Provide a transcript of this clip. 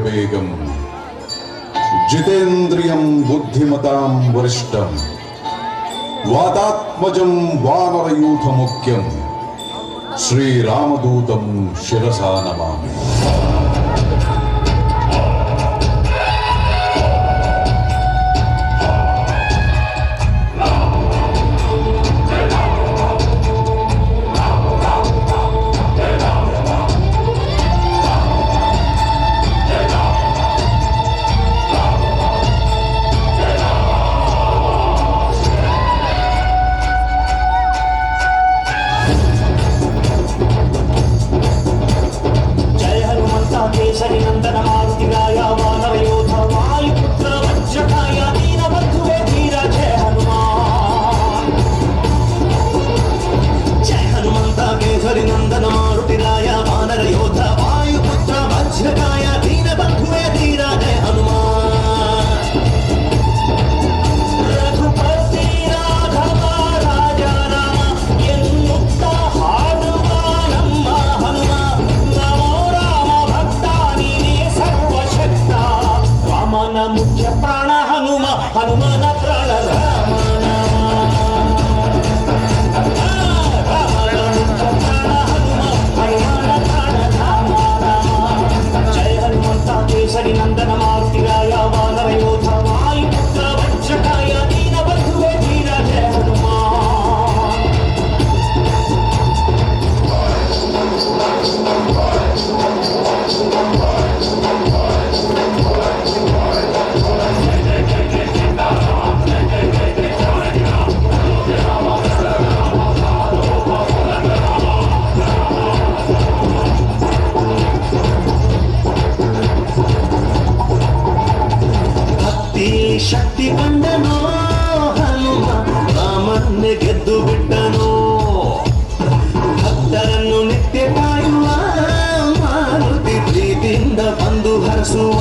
वायुवेगं जितेन्द्रियं बुद्धिमतां वरिष्ठं वातात्मजं वानरयूथमुख्यं श्रीरामदूतं शिरसा नमामि। मुख्य प्राण हनुमा हनुमान प्राण राम जय हनुमंता केसरी नंदन मारुति राया वानर योधा वायुपुत्र वज्रकाय दीन बंधुवे धीर जय हनुमान। ಶಕ್ತಿ ಕಂಡನೋ ಹನುಮ ರಾಮನ್ನೇ ಗೆದ್ದು ಬಿಟ್ಟನೋ ಭಕ್ತರನ್ನು ನಿತ್ಯ ಕಾಯುವ ಮಾರುತಿ ಪ್ರೀತಿಯಿಂದ ಬಂದು ಹರಸುವ